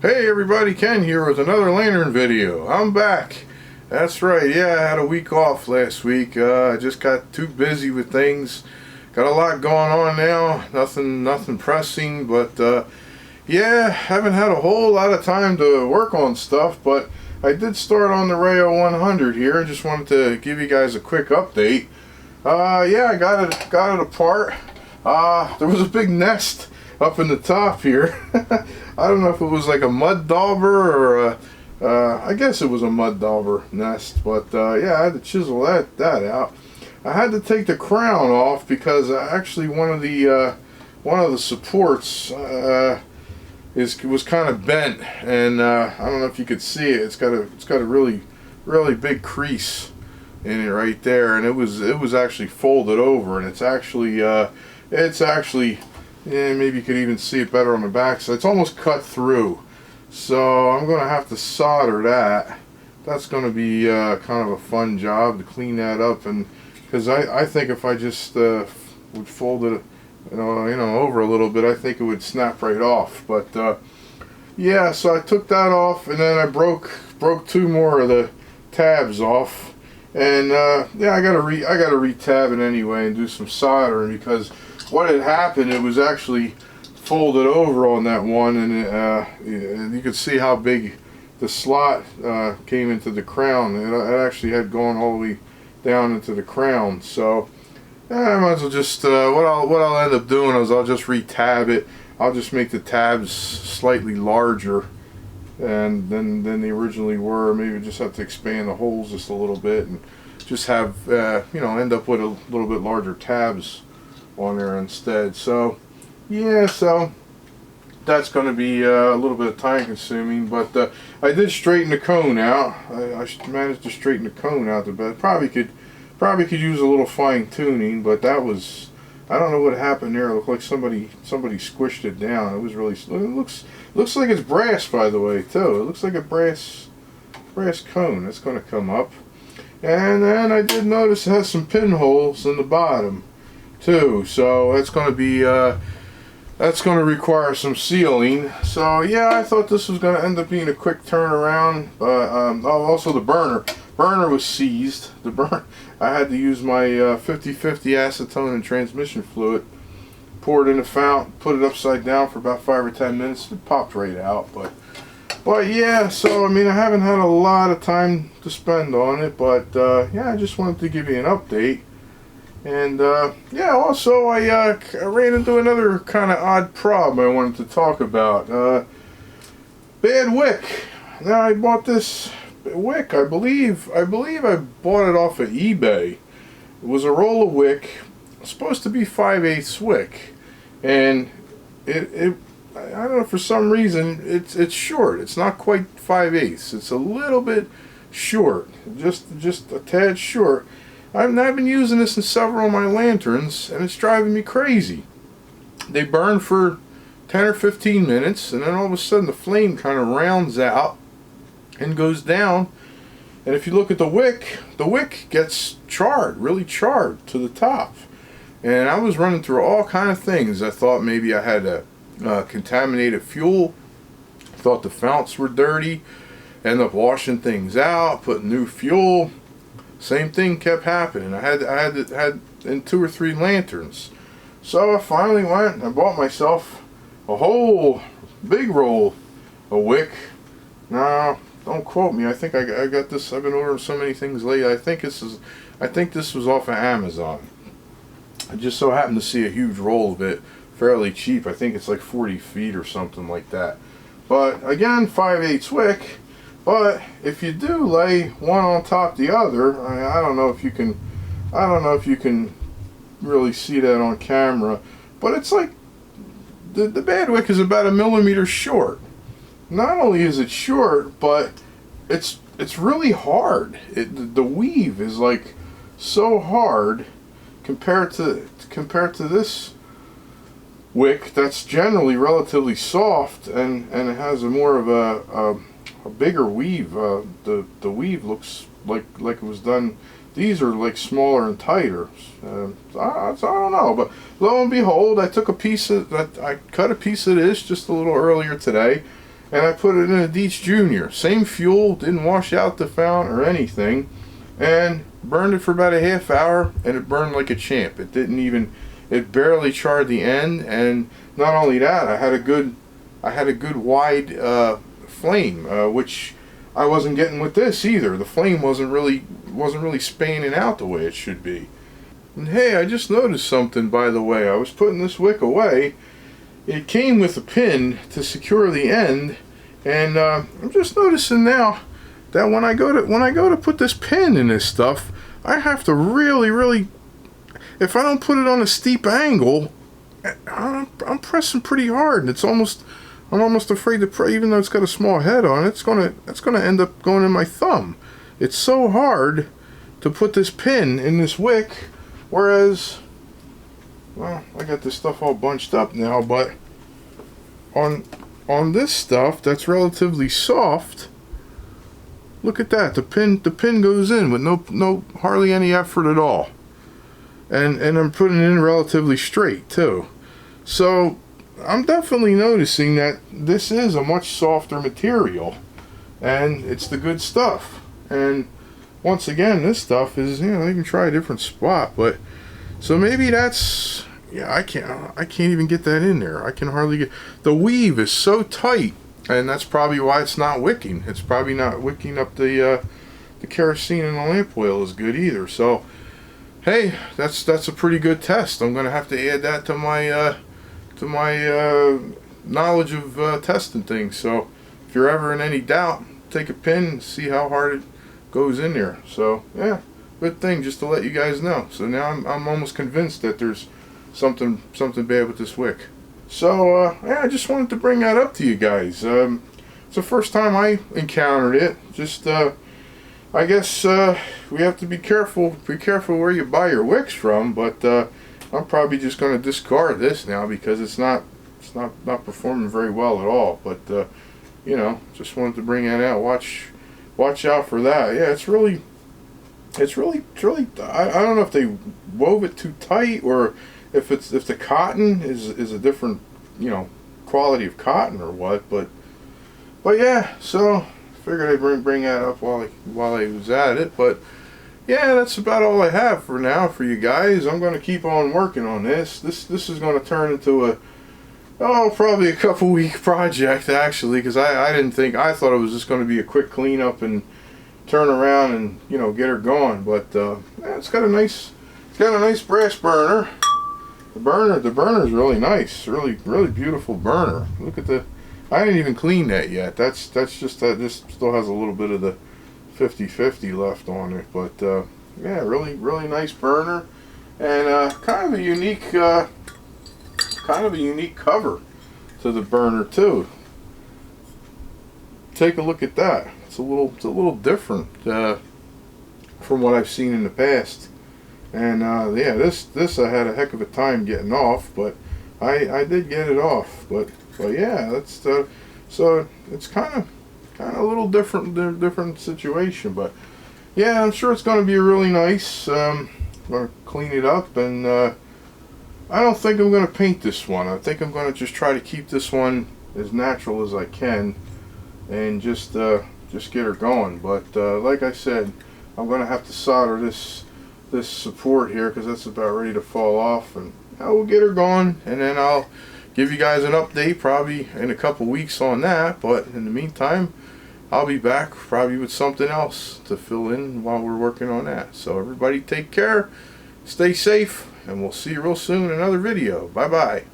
Hey everybody, Ken here with another lantern video. I'm back. That's right, yeah, I had a week off last week. I just got too busy with things. Got a lot going on now. Nothing pressing, but yeah, haven't had a whole lot of time to work on stuff, but I did start on the Rayo 100 here. Just wanted to give you guys a quick update. Yeah, I got it apart. There was a big nest up in the top here. I don't know if it was like a mud dauber or I guess it was a mud dauber nest, but yeah, I had to chisel that out. I had to take the crown off because actually one of the supports was kind of bent, and I don't know if you could see it. It's got a really big crease in it right there, and it was actually folded over, and it's actually yeah, maybe you could even see it better on the back. So it's almost cut through. So I'm going to have to solder that. That's going to be kind of a fun job to clean that up, and because I think if I just would fold it, you know, over a little bit, I think it would snap right off. But yeah, so I took that off, and then I broke two more of the tabs off, and yeah, I gotta re-tab it anyway and do some soldering, because what had happened, it was actually folded over on that one, and you could see how big the slot came into the crown. It actually had gone all the way down into the crown. So I might as well just what I'll end up doing is I'll just re-tab it. I'll just make the tabs slightly larger than they originally were. Maybe just have to expand the holes just a little bit and just have you know, end up with a little bit larger tabs on there instead. So yeah, so that's going to be a little bit of time consuming, but I did straighten the cone out. I managed to straighten the cone out the best. Probably could use a little fine tuning, but that was, I don't know what happened there. It looked like somebody squished it down. It was really, it looks like it's brass, by the way, too. It looks like a brass cone. That's going to come up. And then I did notice it has some pinholes in the bottom too, so that's going to be that's going to require some sealing. So yeah, I thought this was going to end up being a quick turnaround. Oh, also the burner was seized. I had to use my 50/50 acetone and transmission fluid, pour it in the fountain, put it upside down for about 5 or 10 minutes. It popped right out. But yeah, so I mean, I haven't had a lot of time to spend on it, but yeah, I just wanted to give you an update. And yeah, also I ran into another kind of odd problem I wanted to talk about. Bad wick. Now, I bought this wick. I believe I bought it off of eBay. It was a roll of wick, supposed to be 5/8 wick, and it I don't know, for some reason it's short. It's not quite 5/8. It's a little bit short, just a tad short. I've been using this in several of my lanterns, and it's driving me crazy. They burn for 10 or 15 minutes, and then all of a sudden the flame kind of rounds out and goes down. And if you look at the wick gets charred, really charred to the top. And I was running through all kind of things. I thought maybe I had a contaminated fuel. I thought the founts were dirty. Ended up washing things out, putting new fuel. Same thing kept happening. I had in 2 or 3 lanterns. So I finally went and I bought myself a whole big roll of wick. Now, don't quote me. I think I got this. I've been ordering so many things lately. I think this was off of Amazon. I just so happened to see a huge roll of it, fairly cheap. I think it's like 40 feet or something like that. But again, 5/8 wick. But if you do lay one on top of the other, I don't know if you can really see that on camera, but it's like the bad wick is about 1 millimeter short. Not only is it short, but it's really hard. The weave is like so hard compared to this wick that's generally relatively soft, and it has a more of a bigger weave. The weave looks like it was done. These are like smaller and tighter. I don't know, but lo and behold, I cut a piece of this just a little earlier today, and I put it in a Dietz Junior. Same fuel, didn't wash out the fount or anything, and burned it for about a half hour, and it burned like a champ. It barely charred the end, and not only that, I had a good wide flame, which I wasn't getting with this either. The flame wasn't really spanning out the way it should be. And hey, I just noticed something, by the way. I was putting this wick away. It came with a pin to secure the end, and I'm just noticing now that when I go to put this pin in this stuff, I have to really, if I don't put it on a steep angle, I'm pressing pretty hard, and I'm almost afraid to press, even though it's got a small head on it. It's gonna end up going in my thumb. It's so hard to put this pin in this wick, whereas, well, I got this stuff all bunched up now, but on this stuff that's relatively soft, look at that. The pin goes in with no hardly any effort at all, and I'm putting it in relatively straight too. So I'm definitely noticing that this is a much softer material, and it's the good stuff. And once again, this stuff is, you know, you can try a different spot, but so maybe that's, yeah, I can't even get that in there. I can hardly get, the weave is so tight, and that's probably why it's not wicking. It's probably not wicking up the kerosene and the lamp oil is good either. So hey, that's a pretty good test. I'm gonna have to add that to my knowledge of testing things. So if you're ever in any doubt, take a pin and see how hard it goes in there. So yeah, good thing, just to let you guys know. So now I'm almost convinced that there's something bad with this wick. So yeah, I just wanted to bring that up to you guys. It's the first time I encountered it. Just I guess we have to be careful where you buy your wicks from, but I'm probably just going to discard this now because it's not performing very well at all. But you know, just wanted to bring that out. Watch out for that. Yeah, it's really I don't know if they wove it too tight, or if the cotton is a different, you know, quality of cotton or what. But yeah, so figured I'd bring that up while I was at it. But yeah, that's about all I have for now for you guys. I'm going to keep on working on this. This is going to turn into probably a couple week project actually, because I thought it was just going to be a quick cleanup and turn around and, you know, get her going. But yeah, it's got a nice brass burner. The burner's really nice, really beautiful burner. Look at I didn't even clean that yet. That's just that this still has a little bit of the 50/50 left on it. But yeah, really nice burner, and kind of a unique cover to the burner too. Take a look at that. It's a little different from what I've seen in the past. And yeah, this I had a heck of a time getting off, but I did get it off. But yeah, that's so it's kind of a little different situation. But yeah, I'm sure it's going to be really nice. I'm going to clean it up, and I don't think I'm going to paint this one. I think I'm going to just try to keep this one as natural as I can, and just get her going. But like I said, I'm going to have to solder this support here because that's about ready to fall off, and I will get her going, and then I'll give you guys an update probably in a couple weeks on that. But in the meantime, I'll be back probably with something else to fill in while we're working on that. So everybody take care, stay safe, and we'll see you real soon in another video. Bye bye.